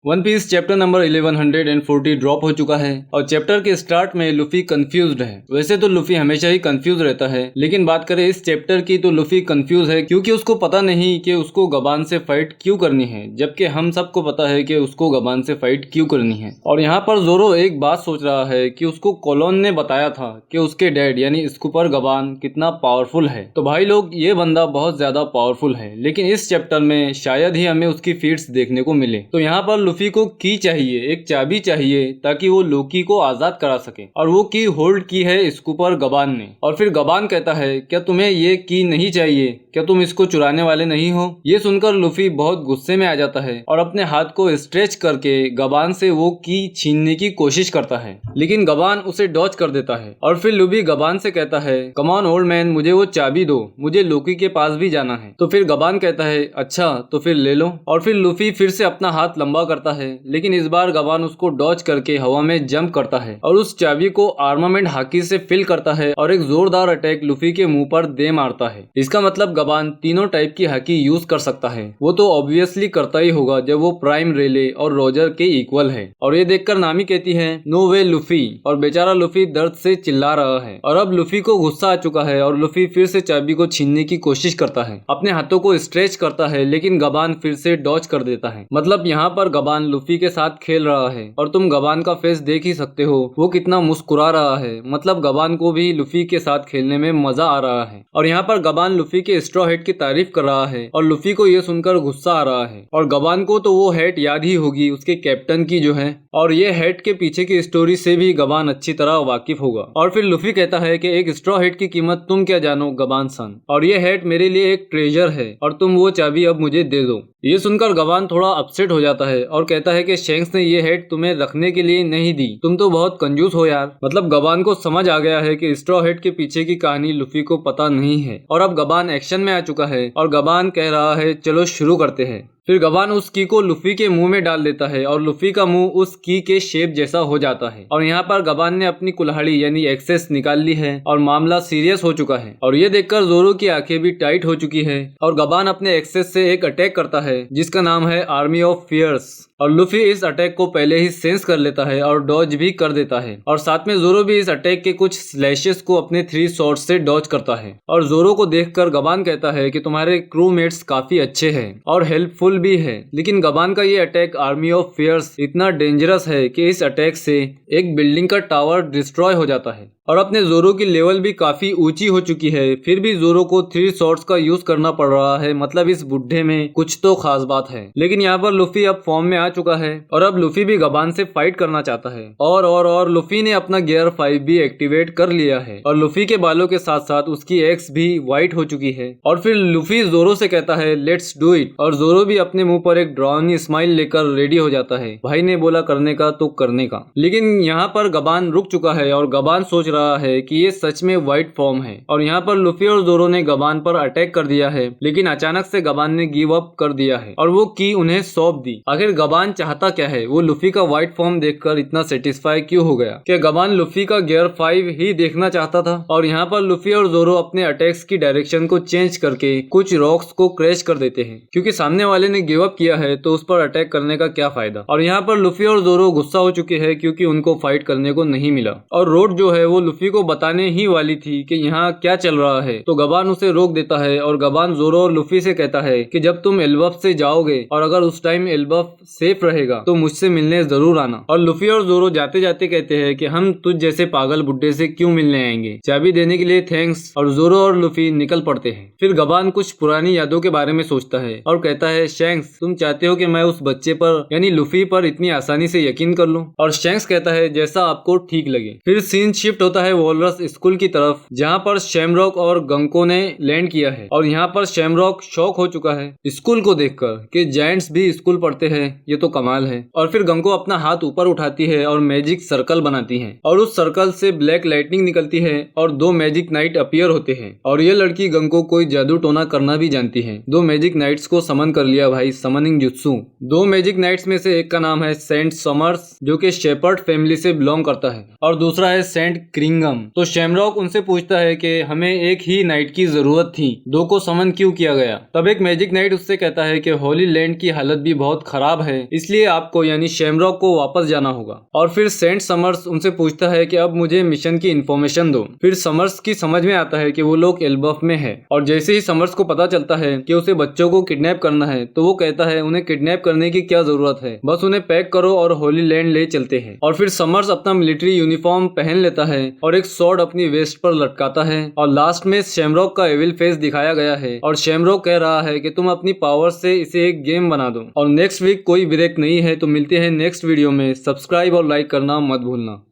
One Piece chapter number 1140 drop हो चुका है और चैप्टर के स्टार्ट में लूफी कंफ्यूज्ड है। वैसे तो लूफी हमेशा ही कंफ्यूज रहता है, लेकिन बात करें इस चैप्टर की तो लूफी कंफ्यूज है क्योंकि उसको पता नहीं कि उसको गबान से फाइट क्यों करनी है, जबकि हम सबको पता है कि उसको गबान से फाइट क्यों करनी है। और यहाँ पर जोरो एक बात सोच रहा है कि उसको कोलोन ने बताया था कि उसके डैड यानी स्कूपर गबान कितना पावरफुल है। तो भाई लोग, ये बंदा बहुत ज्यादा पावरफुल है, लेकिन इस चैप्टर में शायद ही हमें उसकी फीट्स देखने को मिले। तो यहाँ पर लूफी को की चाहिए, एक चाबी चाहिए ताकि वो लोकी को आजाद करा सके, और वो की होल्ड की है स्कूपर गबान ने। और फिर गबान कहता है, क्या तुम्हें ये की नहीं चाहिए? क्या तुम इसको चुराने वाले नहीं हो? ये सुनकर लूफी बहुत गुस्से में आ जाता है और अपने हाथ को स्ट्रेच करके गबान से वो की छीनने की कोशिश करता है, लेकिन गबान उसे डॉच कर देता है। और फिर लूफी गबान से कहता है, कम ऑन ओल्ड मैन, मुझे वो चाबी दो, मुझे लोकी के पास भी जाना है। तो फिर गबान कहता है, अच्छा तो फिर ले लो। और फिर लूफी फिर से अपना हाथ लंबा करता है, लेकिन इस बार गबान उसको डॉच करके हवा में जंप करता है और उस चाबी को आर्मामेंट हाकी से फिल करता है और एक जोरदार अटैक लूफी के मुंह पर दे मारता है। इसका मतलब गबान तीनों टाइप की हाकी यूज कर सकता है। वो तो ऑब्वियसली करता ही होगा जब वो प्राइम, रेले और रोजर के इक्वल है। और ये देखकर नामी कहती है, नो वे लूफी। और बेचारा लूफी दर्द से चिल्ला रहा है और अब लूफी को गुस्सा आ चुका है और लूफी फिर से चाबी को छीनने की कोशिश करता है, अपने हाथों को स्ट्रेच करता है, लेकिन गबान फिर से डॉच कर देता है। मतलब यहाँ पर गबान लूफी के साथ खेल रहा है और तुम गबान का फेस देख ही सकते हो, वो कितना मुस्कुरा रहा है। मतलब गबान को भी लूफी के साथ खेलने में मजा आ रहा है। और यहाँ पर गबान लूफी के स्ट्रॉ हेड की तारीफ कर रहा है और लूफी को ये सुनकर गुस्सा आ रहा है। और गबान को तो वो हेड याद ही होगी उसके कैप्टन की जो है, और ये हेड के पीछे की स्टोरी से भी गबान अच्छी तरह वाकिफ होगा। और फिर लूफी कहता है कि एक स्ट्रॉ हेड की कीमत तुम क्या जानो गबान सन, और ये हेड मेरे लिए एक ट्रेजर है और तुम वो चाबी अब मुझे दे दो। ये सुनकर गबान थोड़ा अपसेट हो जाता है और कहता है कि शैंक्स ने ये हेड तुम्हें रखने के लिए नहीं दी, तुम तो बहुत कंजूस हो यार। मतलब गबान को समझ आ गया है कि स्ट्रॉ हेड के पीछे की कहानी लूफी को पता नहीं है और अब गबान एक्शन में आ चुका है और गबान कह रहा है, चलो शुरू करते हैं। फिर गबान उस की को लूफी के मुंह में डाल देता है और लूफी का मुंह उस की के शेप जैसा हो जाता है। और यहाँ पर गबान ने अपनी कुल्हाड़ी यानी एक्सेस निकाल ली है और मामला सीरियस हो चुका है। और ये देखकर जोरो की आंखें भी टाइट हो चुकी है और गबान अपने एक्सेस से एक अटैक करता है जिसका नाम है आर्मी ऑफ फियर्स। और लूफी इस अटैक को पहले ही सेंस कर लेता है और डॉज भी कर देता है, और साथ में जोरो भी इस अटैक के कुछ स्लैशेस को अपने 3 शॉट्स से डॉज करता है। और जोरो को देखकर गबान कहता है कि तुम्हारे क्रूमेट्स काफी अच्छे हैं और हेल्पफुल भी है, लेकिन गबान का ये अटैक आर्मी ऑफ फियर्स इतना डेंजरस है कि इस अटैक से एक बिल्डिंग का टावर डिस्ट्रॉय हो जाता है। और अपने जोरो की लेवल भी काफी ऊंची हो चुकी है, फिर भी जोरो को 3 शॉट्स का यूज करना पड़ रहा है। मतलब इस बुढ़े में कुछ तो खास बात है। लेकिन यहाँ पर लूफी अब फॉर्म में आ चुका है और अब लूफी भी गबान से फाइट करना चाहता है। और लूफी ने अपना गियर 5 भी एक्टिवेट कर लिया है और लूफी के बालों के साथ साथ उसकी एक्स भी व्हाइट हो चुकी है। और फिर लूफी जोरो से कहता है, लेट्स डू इट। और जोरो भी अपने मुंह पर एक ड्राउनी स्माइल लेकर रेडी हो जाता है, भाई ने बोला करने का तो करने का। लेकिन यहाँ पर गबान रुक चुका है और गबान सोच रहा है कि ये सच में व्हाइट फॉर्म है। और यहाँ पर लूफी और जोरो ने गबान पर अटैक कर दिया है, लेकिन अचानक से गबान ने गिव अप कर दिया है और वो की उन्हें सौंप दी। आखिर गबान चाहता क्या है? वो लूफी का व्हाइट फॉर्म देखकर इतना सेटिस्फाई क्यों हो गया? क्या गबान लूफी का गियर 5 ही देखना चाहता था? और यहाँ पर लूफी और जोरो अपने अटैक्स की डायरेक्शन को चेंज करके कुछ रॉक्स को क्रैश कर देते हैं, क्योंकि सामने वाले ने गिव अप किया है तो उस पर अटैक करने का क्या फायदा। और यहाँ पर लूफी और जोरो गुस्सा हो चुके हैं क्योंकि उनको फाइट करने को नहीं मिला। और रोड जो है वो लूफी को बताने ही वाली थी कि यहाँ क्या चल रहा है, तो गबान उसे रोक देता है और गबान जोरो और लूफी से कहता है कि जब तुम एल्बफ से जाओगे और अगर उस टाइम एल्बफ सेफ रहेगा तो मुझसे मिलने जरूर आना। और लूफी और जोरो जाते जाते कहते हैं कि हम तुझ जैसे पागल बुड्ढे से क्यों मिलने आएंगे, चाबी देने के लिए थैंक्स। और जोरो और लूफी निकल पड़ते हैं। फिर गबान कुछ पुरानी यादों के बारे में सोचता है और कहता है, शैंक्स तुम चाहते हो कि मैं उस बच्चे पर यानी लूफी पर इतनी आसानी से यकीन कर लूं? और शैंक्स कहता है, जैसा आपको ठीक लगे। फिर सीन शिफ्ट होता है वॉलरस स्कूल की तरफ, जहाँ पर शैमरॉक और गंको ने लैंड किया है। और यहाँ पर शैमरॉक शॉक हो चुका है स्कूल को देखकर कि जायंट्स भी स्कूल पढ़ते हैं, ये तो कमाल है। और फिर गंको अपना हाथ ऊपर उठाती है और मैजिक सर्कल बनाती है और उस सर्कल से ब्लैक लाइटनिंग निकलती है और 2 मैजिक नाइट अपीयर होते हैं। और ये लड़की गंको कोई जादू टोना करना भी जानती है। 2 मैजिक नाइट्स को समन कर लिया भाई, समनिंग जुत्सु। 2 मैजिक नाइट्स में से एक का नाम है सेंट समर्स जो कि शेपर्ड फैमिली से बिलोंग करता है और दूसरा है सेंट क्रिंगम। तो शैमरॉक उनसे पूछता है कि हमें एक ही नाइट की जरूरत थी, 2 को समन क्यों किया गया। तब एक मैजिक नाइट उससे कहता है कि होली लैंड की हालत भी बहुत खराब है, इसलिए आपको यानी शैमरॉक को वापस जाना होगा। और फिर सेंट समर्स उनसे पूछता है कि अब मुझे मिशन की इन्फॉर्मेशन दो। फिर समर्स की समझ में आता है कि वो लोग एल्बफ में है, और जैसे ही समर्स को पता चलता है कि उसे बच्चों को किडनैप करना है तो वो कहता है उन्हें किडनैप करने की क्या जरूरत है, बस उन्हें पैक करो और होली लैंड ले चलते हैं। और फिर समर्स अपना मिलिट्री यूनिफॉर्म पहन लेता है और एक स्वॉर्ड अपनी वेस्ट पर लटकाता है, और लास्ट में शैमरॉक का एविल फेस दिखाया गया है और शैमरॉक कह रहा है कि तुम अपनी पावर से इसे एक गेम बना दो। और नेक्स्ट वीक कोई ब्रेक नहीं है, तो मिलते हैं नेक्स्ट वीडियो में। सब्सक्राइब और लाइक करना मत भूलना।